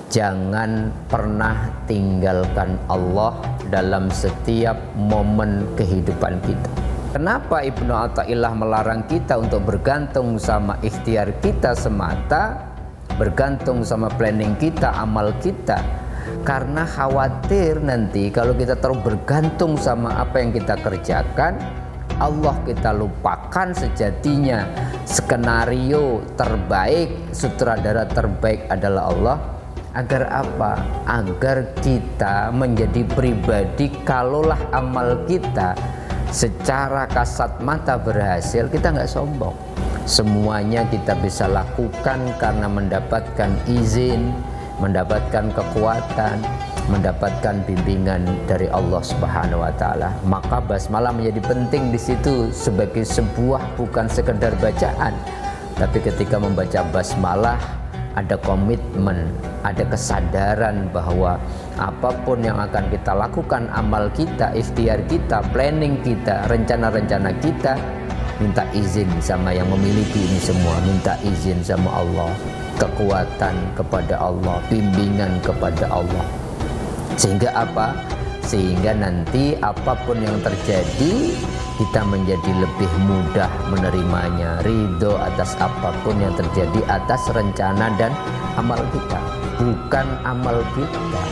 jangan pernah tinggalkan Allah dalam setiap momen kehidupan kita. Kenapa Ibnu Athaillah melarang kita untuk bergantung sama ikhtiar kita semata, bergantung sama planning kita, amal kita? Karena khawatir nanti kalau kita terlalu bergantung sama apa yang kita kerjakan, Allah kita lupakan sejatinya. Skenario terbaik, sutradara terbaik adalah Allah. Agar apa? Agar kita menjadi pribadi, kalaulah amal kita secara kasat mata berhasil, kita nggak sombong. Semuanya kita bisa lakukan karena mendapatkan izin, mendapatkan kekuatan, mendapatkan bimbingan dari Allah Subhanahu wa taala. Maka basmalah menjadi penting di situ sebagai sebuah, bukan sekedar bacaan, tapi ketika membaca basmalah ada komitmen, ada kesadaran bahwa apapun yang akan kita lakukan, amal kita, ikhtiar kita, planning kita, rencana-rencana kita, minta izin sama yang memiliki ini semua, minta izin sama Allah, kekuatan kepada Allah, bimbingan kepada Allah. Sehingga apa? Sehingga nanti apapun yang terjadi, kita menjadi lebih mudah menerimanya, ridho atas apapun yang terjadi atas rencana dan amal kita. Bukan amal kita,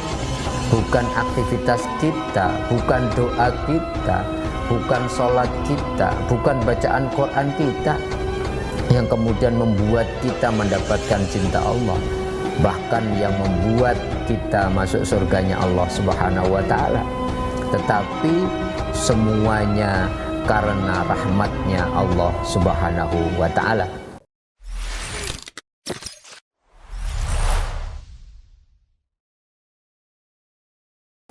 bukan aktivitas kita, bukan doa kita, bukan sholat kita, bukan bacaan Quran kita yang kemudian membuat kita mendapatkan cinta Allah, bahkan yang membuat kita masuk surganya Allah Subhanahu wa taala. Tetapi semuanya karena rahmatnya Allah Subhanahu wa ta'ala.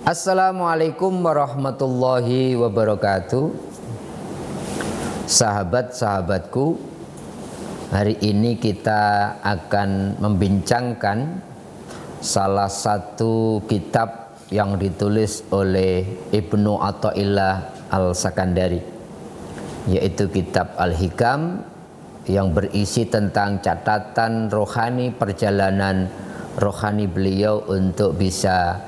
Assalamualaikum warahmatullahi wabarakatuh. Sahabat-sahabatku, hari ini kita akan membincangkan salah satu kitab yang ditulis oleh Ibnu Athaillah Al-Sakandari, yaitu kitab Al-Hikam, yang berisi tentang catatan rohani, perjalanan rohani beliau untuk bisa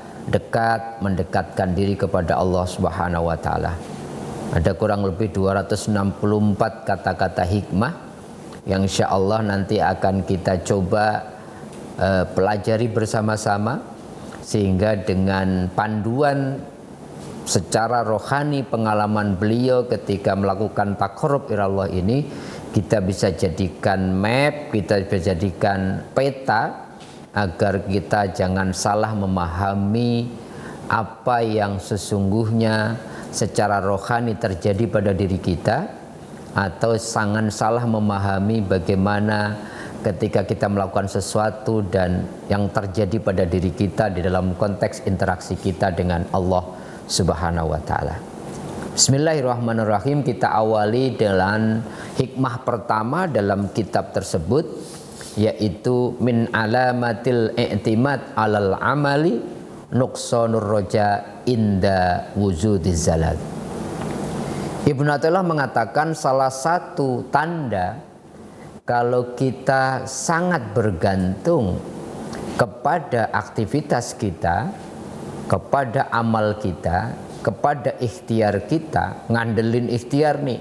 mendekatkan diri kepada Allah Subhanahu wa taala. Ada kurang lebih 264 kata-kata hikmah yang insya Allah nanti akan kita coba pelajari bersama-sama, sehingga dengan panduan secara rohani pengalaman beliau ketika melakukan taqarrub ila Allah ini, kita bisa jadikan map, kita bisa jadikan peta, agar kita jangan salah memahami apa yang sesungguhnya secara rohani terjadi pada diri kita, atau jangan salah memahami bagaimana ketika kita melakukan sesuatu dan yang terjadi pada diri kita di dalam konteks interaksi kita dengan Allah Subhanahu wa ta'ala. Bismillahirrahmanirrahim. Kita awali dengan hikmah pertama dalam kitab tersebut, yaitu min alamatil i'timad alal amali nuqsanur roja inda wujudiz zalal. Ibnu Athaillah mengatakan salah satu tanda kalau kita sangat bergantung kepada aktivitas kita, kepada amal kita, kepada ikhtiar kita, ngandelin ikhtiar nih,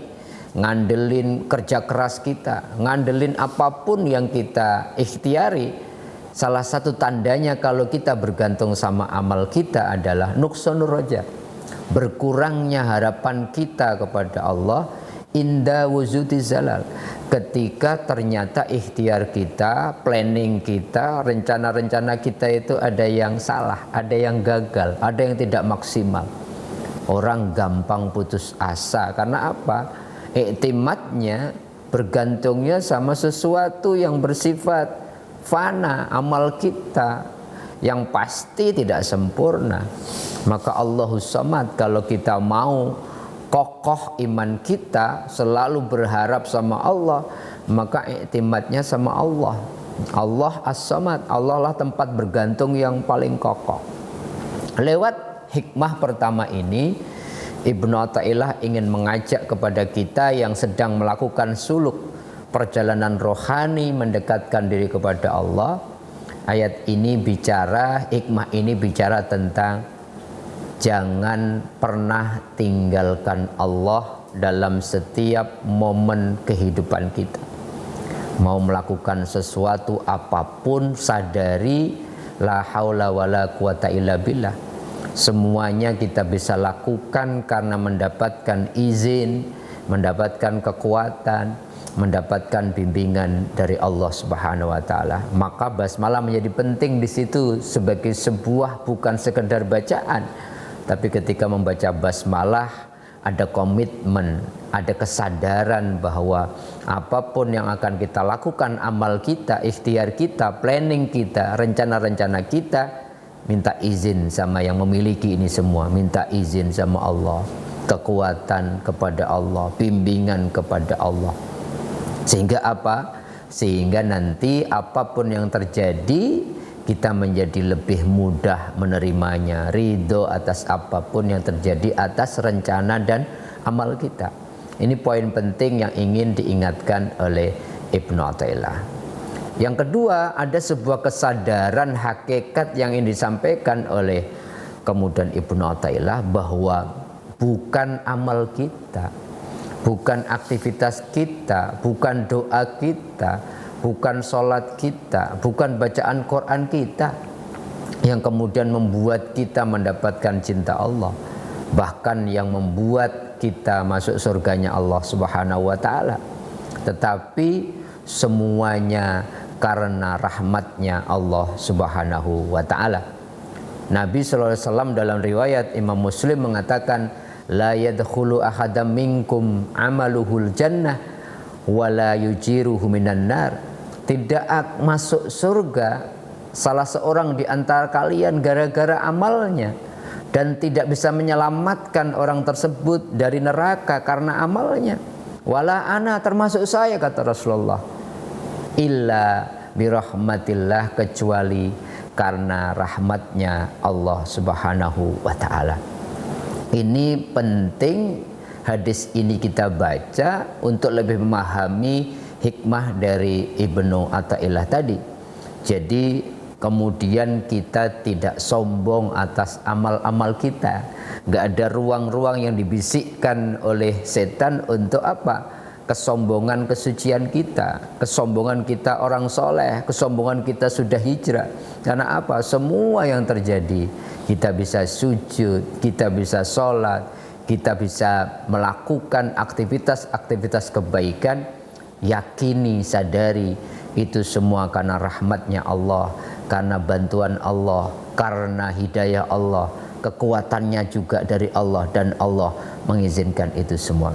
ngandelin kerja keras kita, ngandelin apapun yang kita ikhtiari. Salah satu tandanya kalau kita bergantung sama amal kita adalah nuqsanur roja, berkurangnya harapan kita kepada Allah, inda wujudiz zalal, ketika ternyata ikhtiar kita, planning kita, rencana-rencana kita itu ada yang salah, ada yang gagal, ada yang tidak maksimal. Orang gampang putus asa karena apa? Iktimatnya, bergantungnya sama sesuatu yang bersifat fana, amal kita yang pasti tidak sempurna. Maka Allahus Samad, kalau kita mau kokoh iman kita, selalu berharap sama Allah, maka iktimatnya sama Allah. Allah As-Samad, Allah lah tempat bergantung yang paling kokoh. Lewat hikmah pertama ini, Ibnu Athaillah ingin mengajak kepada kita yang sedang melakukan suluk perjalanan rohani mendekatkan diri kepada Allah, Ayat ini bicara, hikmah ini bicara tentang jangan pernah tinggalkan Allah dalam setiap momen kehidupan kita. Mau melakukan sesuatu apapun, sadari la haula wala quwata illa billah. Semuanya kita bisa lakukan karena mendapatkan izin, mendapatkan kekuatan, mendapatkan bimbingan dari Allah Subhanahu wa taala. Maka basmalah menjadi penting di situ sebagai sebuah bukan sekedar bacaan, tapi ketika membaca basmalah ada komitmen, ada kesadaran bahwa apapun yang akan kita lakukan, amal kita, ikhtiar kita, planning kita, rencana-rencana kita, minta izin sama yang memiliki ini semua, minta izin sama Allah, kekuatan kepada Allah, bimbingan kepada Allah. Sehingga apa? Sehingga nanti apapun yang terjadi, kita menjadi lebih mudah menerimanya, ridho atas apapun yang terjadi atas rencana dan amal kita. Ini poin penting yang ingin diingatkan oleh Ibnu Athaillah. Yang kedua, ada sebuah kesadaran hakikat yang ingin disampaikan oleh kemudian Ibnu Athaillah, bahwa bukan amal kita, bukan aktivitas kita, bukan doa kita, bukan sholat kita, bukan bacaan Quran kita yang kemudian membuat kita mendapatkan cinta Allah, bahkan yang membuat kita masuk surganya Allah Subhanahu wa taala, tetapi semuanya karena rahmatnya Allah Subhanahu wa taala. Nabi sallallahu alaihi wasallam dalam riwayat Imam Muslim mengatakan, la yadkhulu ahadam minkum amaluhul jannah wala yujiruhu minan nar. Tidak masuk surga salah seorang di antara kalian gara-gara amalnya, dan tidak bisa menyelamatkan orang tersebut dari neraka karena amalnya. Wala ana, termasuk saya, kata Rasulullah, illa birahmatillah, kecuali karena rahmatnya Allah Subhanahu wa ta'ala. Ini penting hadis ini kita baca untuk lebih memahami hikmah dari Ibnu Athaillah tadi. Jadi kemudian kita tidak sombong atas amal-amal kita. Gak ada ruang-ruang yang dibisikkan oleh setan untuk apa? Kesombongan kesucian kita, kesombongan kita orang soleh, kesombongan kita sudah hijrah. Karena apa? Semua yang terjadi, kita bisa sujud, kita bisa sholat, kita bisa melakukan aktivitas-aktivitas kebaikan. Yakini, sadari, itu semua karena rahmatnya Allah, karena bantuan Allah, karena hidayah Allah, kekuatannya juga dari Allah, dan Allah mengizinkan itu semua.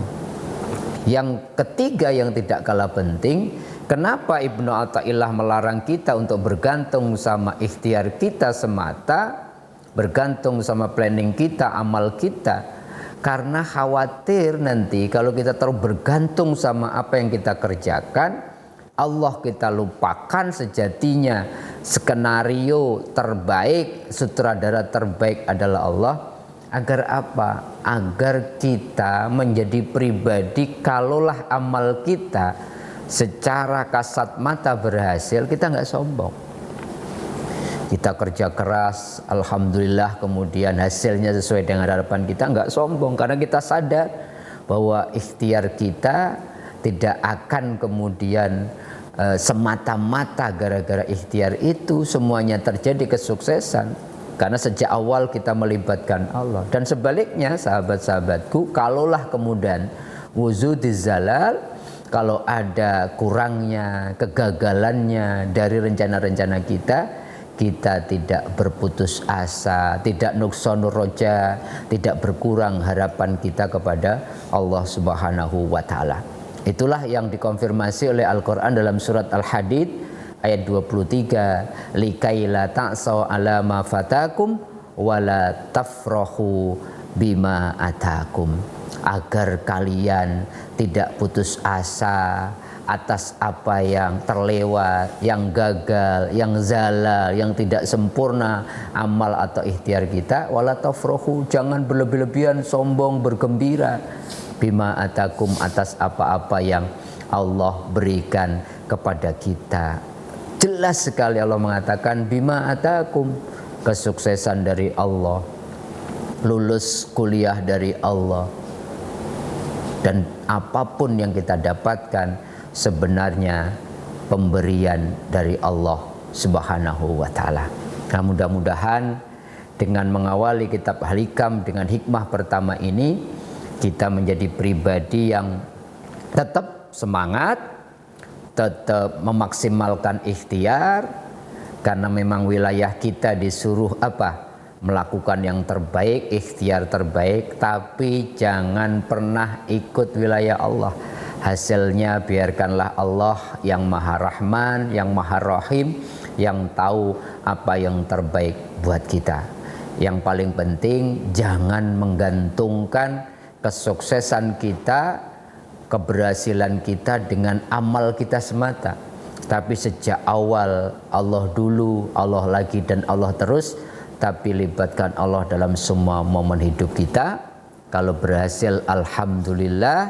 Yang ketiga yang tidak kalah penting, kenapa Ibnu Athaillah melarang kita untuk bergantung sama ikhtiar kita semata, bergantung sama planning kita, amal kita? Karena khawatir nanti kalau kita terus bergantung sama apa yang kita kerjakan, Allah kita lupakan sejatinya. Skenario terbaik, sutradara terbaik adalah Allah. Agar apa? Agar kita menjadi pribadi, kalaulah amal kita secara kasat mata berhasil, kita nggak sombong. Kita kerja keras, alhamdulillah, kemudian hasilnya sesuai dengan harapan kita, nggak sombong, karena kita sadar bahwa ikhtiar kita tidak akan kemudian semata-mata gara-gara ikhtiar itu semuanya terjadi kesuksesan, karena sejak awal kita melibatkan Allah. Dan sebaliknya, sahabat-sahabatku, kalaulah kemudian wuzudiz zalal, kalau ada kurangnya, kegagalannya dari rencana-rencana kita, kita tidak berputus asa, tidak nuqsanur roja, tidak berkurang harapan kita kepada Allah Subhanahu wa ta'ala. Itulah yang dikonfirmasi oleh Al-Quran dalam surat Al-Hadid ayat 23, likaila ta'saw ala ma fatakum wala tafrahu bima atakum, agar kalian tidak putus asa atas apa yang terlewat, yang gagal, yang zalal, yang tidak sempurna amal atau ikhtiar kita. Wala tafrahu, jangan berlebih-lebihan sombong, bergembira, bima atakum, atas apa-apa yang Allah berikan kepada kita. Jelas sekali Allah mengatakan bima atakum, kesuksesan dari Allah, lulus kuliah dari Allah, dan apapun yang kita dapatkan sebenarnya pemberian dari Allah Subhanahu wa taala. Nah, mudah-mudahan dengan mengawali kitab Al-Hikam dengan hikmah pertama ini, kita menjadi pribadi yang tetap semangat, tetap memaksimalkan ikhtiar, karena memang wilayah kita disuruh apa? Melakukan yang terbaik, ikhtiar terbaik, tapi jangan pernah ikut wilayah Allah. Hasilnya biarkanlah Allah yang Maha Rahman, yang Maha Rahim, yang tahu apa yang terbaik buat kita. Yang paling penting jangan menggantungkan kesuksesan kita, keberhasilan kita dengan amal kita semata. Tapi sejak awal Allah dulu, Allah lagi, dan Allah terus. Tapi libatkan Allah dalam semua momen hidup kita. Kalau berhasil alhamdulillah,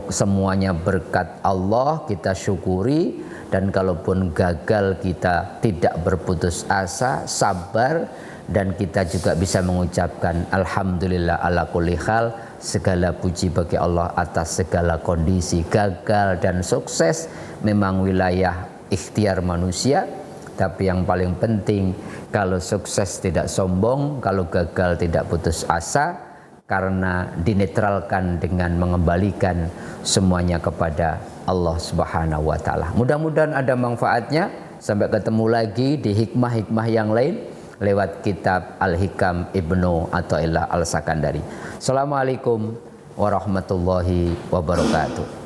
semuanya berkat Allah, kita syukuri. Dan kalaupun gagal, kita tidak berputus asa, sabar, dan kita juga bisa mengucapkan alhamdulillah ala kulli hal, segala puji bagi Allah atas segala kondisi. Gagal dan sukses memang wilayah ikhtiar manusia, tapi yang paling penting, kalau sukses tidak sombong, kalau gagal tidak putus asa, karena dinetralkan dengan mengembalikan semuanya kepada Allah Subhanahu wa taala. Mudah-mudahan ada manfaatnya. Sampai ketemu lagi di hikmah-hikmah yang lain lewat kitab Al-Hikam Ibnu Athaillah Al-Sakandari. Assalamualaikum warahmatullahi wabarakatuh.